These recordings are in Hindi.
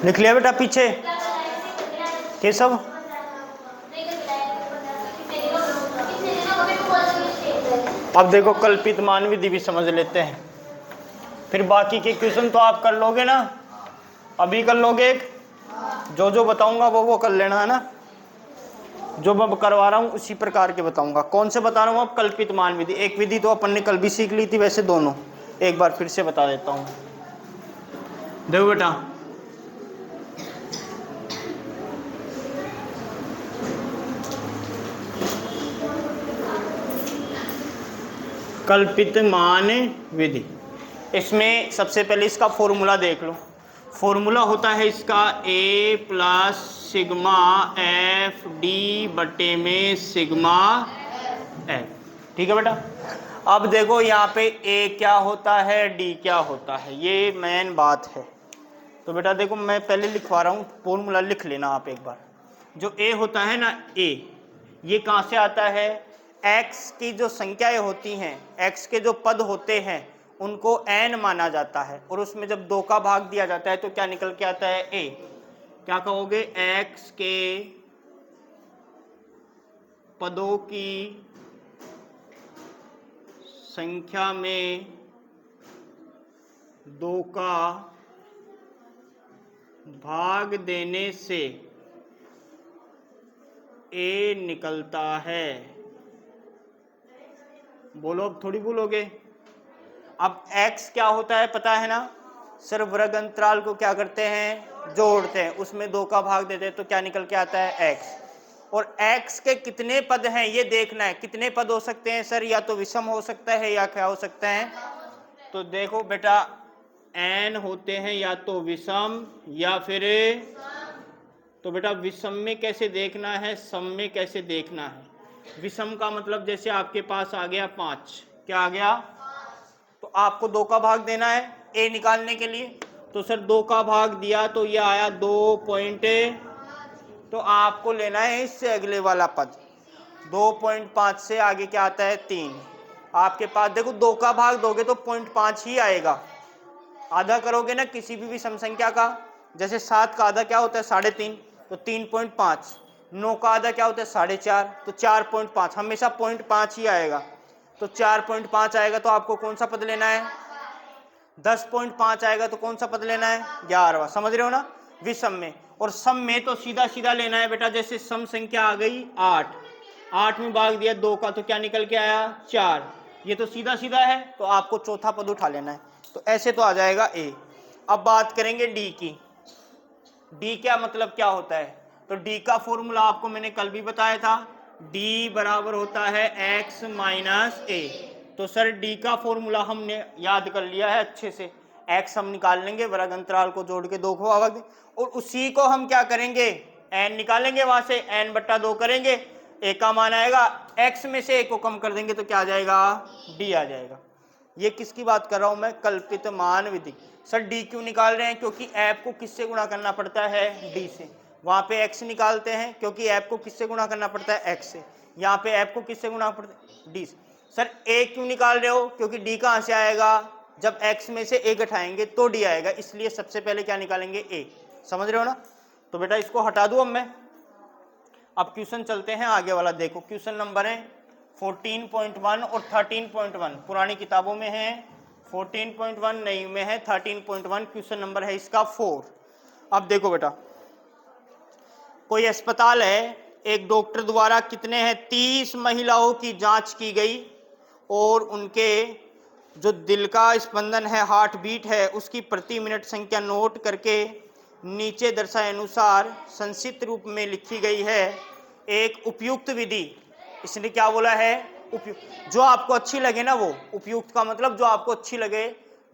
लिख लिया बेटा पीछे केशव? अब देखो कल्पित मान विधि भी समझ लेते हैं, फिर बाकी के क्वेश्चन तो आप कर लोगे ना, अभी कर लोगे। जो जो बताऊंगा वो कर लेना है ना, जो मैं करवा रहा हूँ उसी प्रकार के बताऊंगा। कौन से बता रहा हूँ अब? कल्पित मान विधि। एक विधि तो अपन ने कल भी सीख ली थी, वैसे दोनों एक बार फिर से बता देता हूँ। देखो बेटा, कल्पित मान विधि, इसमें सबसे पहले इसका फॉर्मूला देख लो। फॉर्मूला होता है इसका a plus sigma F D बटे में सिग्मा एफ। ठीक है बेटा। अब देखो यहाँ पे a क्या होता है, d क्या होता है, ये मेन बात है। तो बेटा देखो मैं पहले लिखवा रहा हूँ, फॉर्मूला लिख लेना आप एक बार। जो a होता है ना a, ये कहाँ से आता है? x की जो संख्याएं होती हैं, x के जो पद होते हैं उनको n माना जाता है, और उसमें जब 2 का भाग दिया जाता है तो क्या निकल के आता है? a। क्या कहोगे? x के पदों की संख्या में 2 का भाग देने से a निकलता है। बोलो, अब थोड़ी भूलोगे। अब x क्या होता है पता है ना सर? वर्ग अंतराल को क्या करते हैं? जोड़ते हैं, उसमें 2 का भाग देते हैं तो क्या निकल के आता है? x। और x के कितने पद हैं ये देखना है। कितने पद हो सकते हैं सर? या तो विषम हो सकता है या क्या हो सकता है? तो देखो बेटा n होते हैं या तो विषम या फिर, तो बेटा विषम में कैसे देखना है, सम में कैसे देखना है? विषम का मतलब जैसे आपके पास आ गया 5, क्या आ गया? तो आपको 2 का भाग देना है a निकालने के लिए। तो सर 2 का भाग दिया तो ये आया 2 पॉइंट, तो आपको लेना है इससे अगले वाला पद। 2.5 से आगे क्या आता है? 3। आपके पास देखो 2 का भाग दोगे तो 0.5 ही आएगा। आधा करोगे ना किसी भी विषम संख्या का, जैसे 7 का आधा क्या होता है? 3.5, तो 3.5। 9 का आधा क्या होता है? 4.5, तो 4.5। हमेशा 0.5 ही आएगा, तो 4.5 आएगा तो आपको कौन सा पद लेना है? 10.5 आएगा तो कौन सा पद लेना है? 11वां। समझ रहे हो ना? विषम में। और सम में तो सीधा सीधा लेना है बेटा, जैसे सम संख्या आ गई 8, 8 में भाग दिया 2 का तो क्या निकल के आया? 4। ये तो सीधा सीधा है, तो आपको चौथा पद उठा लेना है, तो ऐसे तो आ जाएगा a। अब बात करेंगे d की। d क्या मतलब क्या होता है? तो d का फॉर्मूला आपको मैंने कल भी बताया था, d बराबर होता है x माइनस a। तो सर d का फॉर्मूला हमने याद कर लिया है अच्छे से। x हम निकाल लेंगे, वर्ग अंतराल को जोड़ के 2 को भाग, और उसी को हम क्या करेंगे? n निकालेंगे, वहां से n बट्टा 2 करेंगे, a का मान आएगा, x में से a को कम कर देंगे तो क्या आ जाएगा? d आ जाएगा। ये किसकी बात कर रहा हूं मैं? कल्पित मान विधि। सर d क्यों निकाल रहे हैं? क्योंकि ऐप को किससे गुणा करना पड़ता है? d से। वहां पे x निकालते हैं क्योंकि ऐप को किससे गुणा करना पड़ता है? x से। यहाँ पे ऐप को किससे गुणा पड़ता है? d से। सर a क्यों निकाल रहे हो? क्योंकि d कहां से आएगा? जब x में से a घटाएंगे तो d आएगा, इसलिए सबसे पहले क्या निकालेंगे? a। समझ रहे हो ना? तो बेटा इसको हटा दूं अब मैं। अब क्वेश्चन चलते हैं आगे वाला। देखो क्वेश्चन नंबर है 14.1 और 13.1, पुरानी किताबों में है 14.1, नई में है 13.1। क्वेश्चन नंबर है इसका 4। अब देखो बेटा, कोई अस्पताल है, एक डॉक्टर द्वारा कितने हैं 30 महिलाओं की जांच की गई, और उनके जो दिल का स्पंदन है, हार्ट बीट है, उसकी प्रति मिनट संख्या नोट करके नीचे दर्शाए अनुसार संक्षिप्त रूप में लिखी गई है एक उपयुक्त विधि। इसने क्या बोला है? उपयुक्त, जो आपको अच्छी लगे ना वो। उपयुक्त का मतलब जो आपको अच्छी लगे,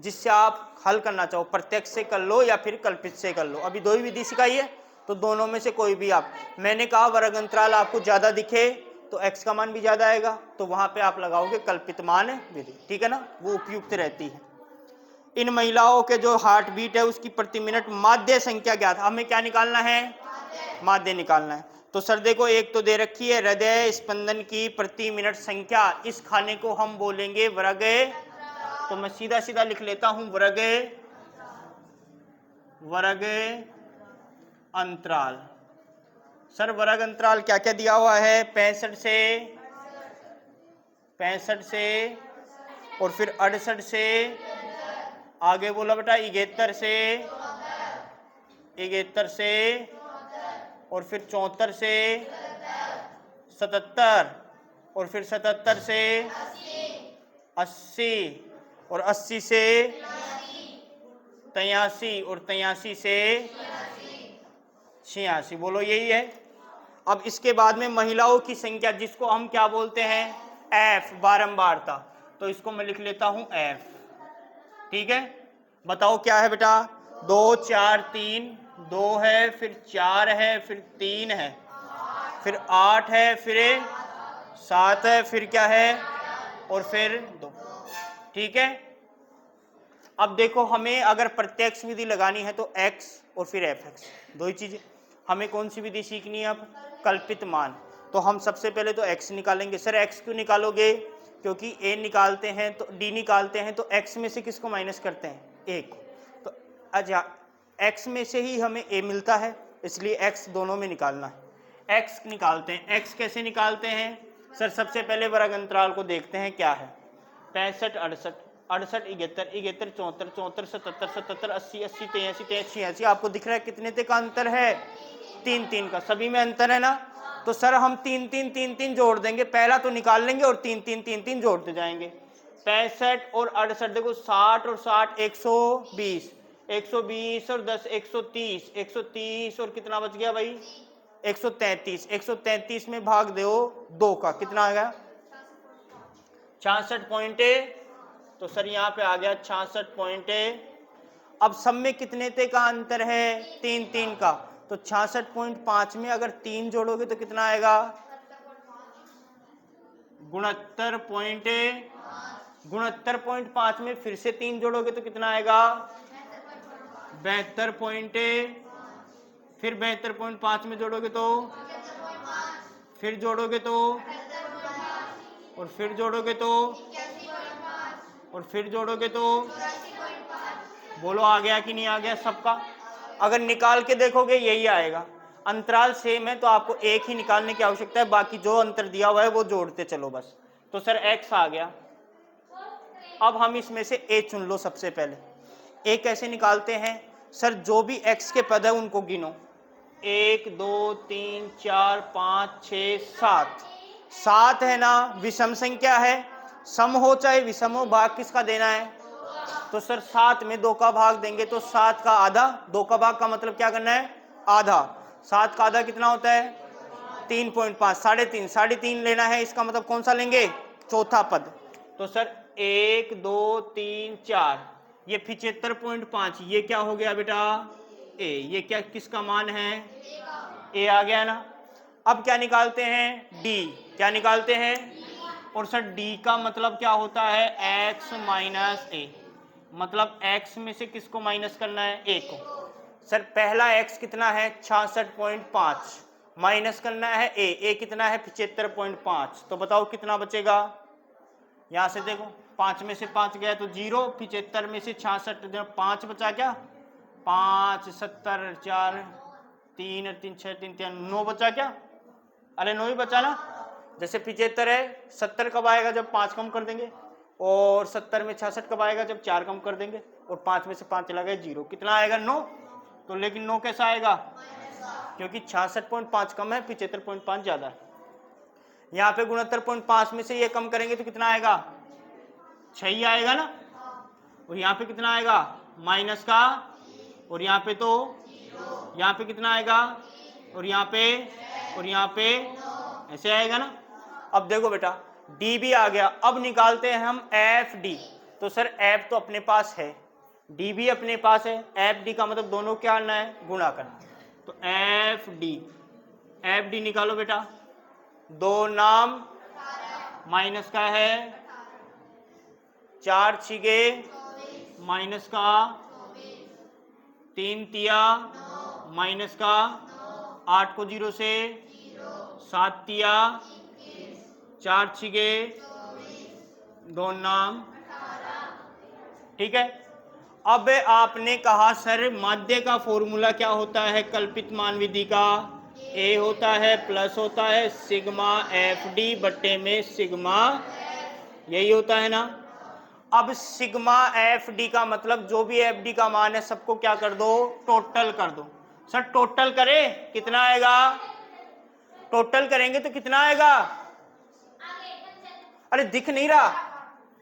जिससे आप हल करना चाहो, प्रत्यक्ष से कर लो या फिर कल्पित से कर लो। अभी 2 ही विधि सिखाई है, तो दोनों में से कोई भी आप। मैंने कहा वर्ग अंतराल आपको ज्यादा दिखे तो x का मान भी ज्यादा आएगा, तो वहां पे आप लगाओगे कल्पित मान विधि। ठीक है ना? वो उपयुक्त रहती है। इन महिलाओं के जो हार्ट बीट है उसकी प्रति मिनट माध्य संख्या ज्ञात। हमें क्या निकालना है? माध्य निकालना है। तो सर देखो एक तो दे रखी है हृदय स्पंदन की प्रति मिनट संख्या, इस खाने को हम बोलेंगे वर्ग, तो मैं सीधा सीधा लिख लेता हूं वर्ग अंतराल। सर वर्ग अंतराल क्या क्या दिया हुआ है? 65 से और फिर 68 से, आगे बोला बेटा 71 से और फिर 74 से 77 और फिर 77 से 80 और 80 से 83 और 83 से 86। बोलो यही है। अब इसके बाद में महिलाओं की संख्या जिसको हम क्या बोलते हैं? एफ, बारंबारता, तो इसको मैं लिख लेता हूं एफ। ठीक है, बताओ क्या है बेटा? 2 4 3, 2 है, फिर 4 है, फिर 3 है, फिर 8 है, फिर 7 है, फिर क्या है और फिर 2। ठीक है, अब देखो हमें अगर प्रत्यक्ष विधि लगानी है तो x और फिर fx, दो ही चीजें। हमें कौन सी विधि सीखनी है अब? कल्पित मान। तो हम सबसे पहले तो x निकालेंगे। सर x क्यों निकालोगे? क्योंकि a निकालते हैं तो d निकालते हैं तो x में से किसको माइनस करते हैं? a को। तो अच्छा, x में से ही हमें a मिलता है, इसलिए x दोनों में निकालना है। x निकालते हैं। x कैसे निकालते हैं? सर सबसे पहले वर्ग अंतराल को देखते हैं क्या है। 65 68 71 71 74 74 77 77 80 80 83 83 86। आपको दिख रहा है कितने तक का अंतर है? 3 3 का। सभी में अंतर है ना? तो सर हम 3 3 3 3 जोड़ देंगे, पहला तो निकाल लेंगे और 3 3 3 3 जोड़ते जाएंगे। 65 और 68 देखो, 60 और 60 120, 120 और 10 130, 130 और कितना बच गया भाई? 133। 133 में भाग दो 2 का, कितना आ गया? 66 पॉइंट। तो सर यहाँ पे आ गया 66 पॉइंट। अब सब में कितने ते का अंतर है? 3 3 का। तो 66.5 में अगर 3 जोड़ोगे तो कितना आएगा? 69.5 में फिर से 3 जोड़ोगे तो कितना आएगा? 72 पॉइंट। फिर 72.5 में जोड़ोगे तो, फिर जोड़ोगे तो, और फिर जोड़ोगे तो, और फिर जोड़ोगे तो, बोलो आ गया कि नहीं आ गया सबका? अगर निकाल के देखोगे यही आएगा। अंतराल सेम है तो आपको एक ही निकालने की आवश्यकता है, बाकी जो अंतर दिया हुआ है वो जोड़ते चलो बस। तो सर x आ गया। अब हम इसमें से a चुन लो सबसे पहले। a कैसे निकालते हैं? सर जो भी x के पद है उनको गिनो। 1 2 3 4 5 6 7। 7 है ना? विषम संख्या है, सम हो चाहे विषम हो, भाग किसका देना है? तो सर 7 में 2 का भाग देंगे तो 7 का आधा। 2 का भाग का मतलब क्या करना है? आधा। 7 का आधा कितना होता है? 3.5, 3.5, 3.5 लेना है, इसका मतलब कौन सा लेंगे? चौथा पद। तो सर 1 2 3 4, ये 75.5, ये क्या हो गया बेटा? a। ये क्या किसका मान है? a आ गया ना? अब क्या निकालते हैं? d। क्या निकालते हैं? और सर d का मतलब क्या होता है? x minus a। मतलब x में से किसको माइनस करना है? a को। सर पहला x कितना है? 66.5, माइनस करना है a कितना है? 75.5। तो बताओ कितना बचेगा? यहां से देखो, 5 में से 5 गया तो 0, 75 में से 66 5 बचा क्या? 5 70 4 3 3 6 3 3 9 बचा क्या? अरे 9 ही बचा ना। जैसे 75 है, 70 कब आएगा? जब 5 कम कर देंगे। और 70 में 66 कब आएगा? जब 4 कम कर देंगे। और 5 में से 5 चला गया 0, कितना आएगा? 9। तो लेकिन 9 कैसा आएगा? क्योंकि 66.5 कम है, 75.5 ज्यादा है। यहाँ पे 69.5 में से ये कम करेंगे तो कितना आएगा? 6 ही आएगा ना। और यहाँ पे कितना आएगा? माइनस का। और यहाँ पे तो, यहाँ पे कितना आएगा? और यहाँ पे, और यहाँ पे ऐसे आएगा ना। अब देखो बेटा d भी आ गया। अब निकालते हैं हम एफ डी। तो सर f तो अपने पास है, d भी अपने पास है। एफ डी का मतलब दोनों क्या करना है? गुणा करना। तो एफ डी निकालो बेटा। 2 नाम माइनस का है, 4 छिगे माइनस का, 3 तिया माइनस का, 8 को 0 से 7 तिया 4 छिगे 2 नाम, ठीक है। अब आपने कहा सर माध्य का फॉर्मूला क्या होता है कल्पित मान विधि का? ए होता है प्लस होता है सिग्मा एफ डी बट्टे में सिग्मा, यही होता है ना। अब सिग्मा एफ डी का मतलब जो भी एफ डी का मान है सबको क्या कर दो, टोटल कर दो। सर टोटल करें कितना आएगा? टोटल करेंगे तो कितना आएगा? अरे दिख नहीं रहा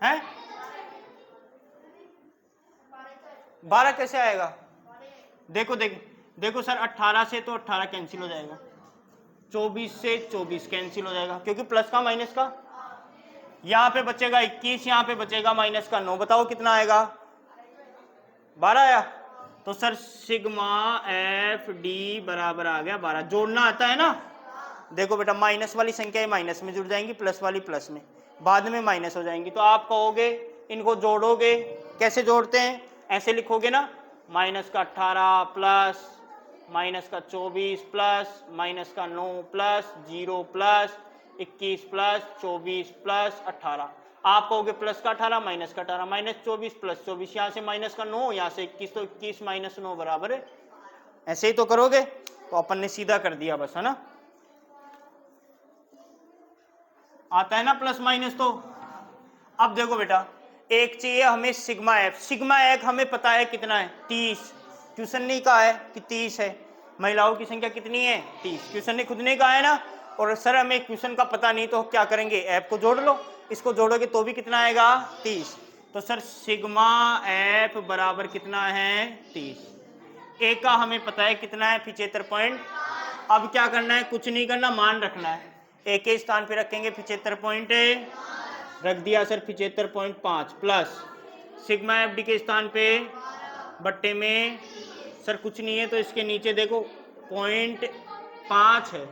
है, 12 कैसे आएगा? देखो देखो सर 18 से तो 18 कैंसिल हो जाएगा, 24 से 24 कैंसिल हो जाएगा क्योंकि प्लस का माइनस का, यहाँ पे बचेगा 21, यहाँ पे बचेगा माइनस का 9। बताओ कितना आएगा? 12 आया। तो सर सिग्मा एफ डी बराबर आ गया 12। जोड़ना आता है ना? देखो बेटा माइनस वाली संख्या माइनस में जुड़ जाएंगी, प्लस वाली प्लस में, बाद में माइनस हो जाएंगी। तो आप कहोगे इनको जोड़ोगे, कैसे जोड़ते हैं? ऐसे लिखोगे ना, माइनस का 18 प्लस माइनस का 24 प्लस माइनस का 9 प्लस 0 प्लस 21 प्लस 24 प्लस 18। आप कहोगे प्लस का 18 माइनस का 18 माइनस 24 प्लस 24, यहाँ से माइनस का 9 यहाँ से 21, तो 21 माइनस 9 बराबर है। ऐसे ही तो करोगे। तो अपन ने सीधा कर दिया बस, है ना। आता है ना प्लस माइनस। तो अब देखो बेटा एक चाहिए हमें सिग्मा एफ। सिग्मा एफ हमें पता है कितना है, 30। क्वेश्चन ने कहा है कि 30 है। महिलाओं की संख्या कितनी है? 30। क्वेश्चन ने खुद ने कहा है ना। और सर हमें क्वेश्चन का पता नहीं तो क्या करेंगे, एफ को जोड़ लो, इसको जोड़ोगे तो भी कितना आएगा? 30। तो सर सिग्मा एफ बराबर कितना है? 30। ए का हमें पता है कितना है, 75 पॉइंट। अब क्या करना है? कुछ नहीं करना, मान रखना है। ए के स्थान पे रखेंगे 75 पॉइंट, रख दिया sir 75.5 plus sigma F D के स्थान पे बट्टे में सर कुछ नहीं है तो इसके नीचे देखो 0.5 है,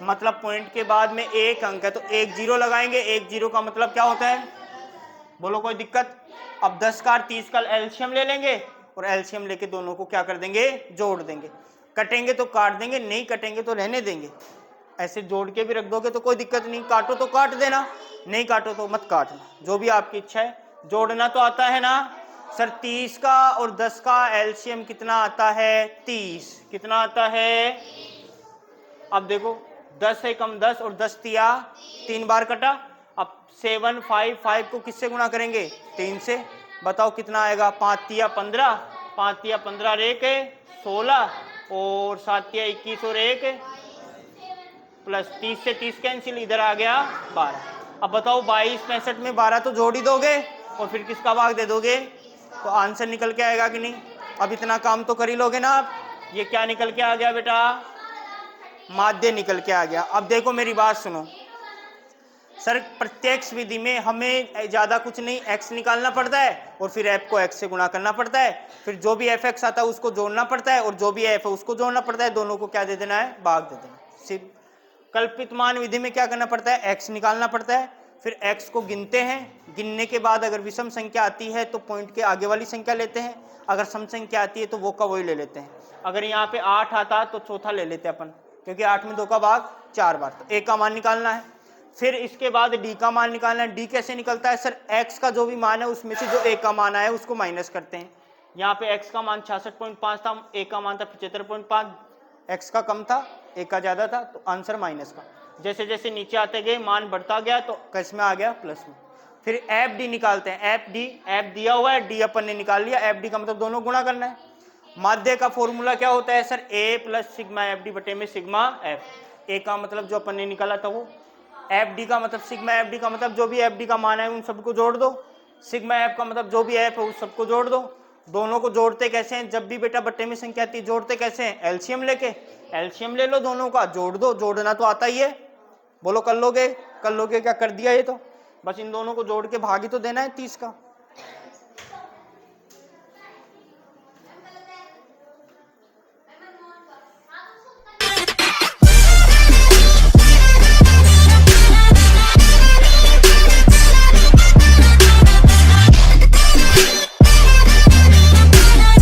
मतलब पॉइंट के बाद में एक अंक है तो एक जीरो लगाएंगे। एक जीरो का मतलब क्या होता है? बोलो कोई दिक्कत? अब 10 का 30 का एलसीएम ले लेंगे और एलसीएम लेके दोनों को क्या कर देंगे? जोड़ देंगे। कटेंगे तो काट देंगे, नहीं कटेंगे तो रहने देंगे। ऐसे जोड़ के भी रख दोगे तो कोई दिक्कत नहीं, काटो तो काट देना, नहीं काटो तो मत काटना, जो भी आपकी इच्छा है। जोड़ना तो आता है ना सर। 30 का और 10 का एलसीएम कितना आता है? 30। कितना आता है? अब देखो 10 से कम 10 और 10 तिया 3 बार कटा। अब 755 को किससे गुणा करेंगे? 3 से। बताओ कितना आएगा? 5 तिया 15, 5 तिया 15 रेक 16 और 7 तिया 21 और 1 प्लस 30 से 30 कैंसिल, इधर आ गया 12। अब बताओ 22 65 में 12 तो जोड़ ही दोगे और फिर किसका भाग दे दोगे? तो आंसर निकल के आएगा कि नहीं? अब इतना काम तो कर ही लोगे ना आप। ये क्या निकल के आ गया बेटा? माध्य निकल के आ गया। अब देखो मेरी बात सुनो सर, प्रत्यक्ष विधि में हमें ज्यादा कुछ नहीं, x निकालना पड़ता है और फिर f को x से गुणा करना पड़ता है, फिर जो भी fx आता है उसको जोड़ना पड़ता है और जो भी f है उसको जोड़ना पड़ता है, दोनों को क्या दे देना है? भाग दे देना। सिर्फ कल्पित मान विधि में क्या करना पड़ता है? x निकालना पड़ता है, फिर x को गिनते हैं, गिनने के बाद अगर विषम संख्या आती है तो पॉइंट के आगे वाली संख्या लेते हैं, अगर सम संख्या आती है तो वो का वही ले लेते हैं। अगर यहाँ पे 8 आता तो चौथा ले लेते अपन, क्योंकि 8 में 2 का भाग 4 बार। तो a का मान निकालना है, फिर इसके बाद d का मान निकालना है। d कैसे निकलता है सर? x का जो भी मान है उसमें से जो a का मान आया उसको माइनस करते हैं। यहाँ पे x का मान 66.5 था, a का मान था 75.5, x का कम था a का ज्यादा था तो आंसर माइनस का। जैसे जैसे नीचे आते गए मान बढ़ता गया तो किस में आ गया? प्लस में। फिर एफ डी निकालते हैं। एफ डी, एफ दिया हुआ है, डी अपन ने निकाल लिया। एफ डी का मतलब दोनों गुणा करना है। माध्य का फॉर्मूला क्या होता है sir? a plus sigma F D बटे में सिग्मा एफ। ए का मतलब जो अपन ने निकाला था वो, एफ डी का मतलब सिग्मा एफ डी का मतलब जो भी एफ डी का मान है उन सबको जोड़ दो, सिग्मा एफ का मतलब जो भी एफ है उस सबको जोड़ दो। दोनों को जोड़ते कैसे हैं? जब भी बेटा बट्टे में संख्या आती है जोड़ते कैसे हैं? एलसीएम लेके। एलसीएम ले लो, दोनों का जोड़ दो। जोड़ना तो आता ही है, बोलो कर लोगे? कर लोगे क्या? कर दिया ये तो। बस इन दोनों को जोड़ के भाग ही तो देना है 30 का।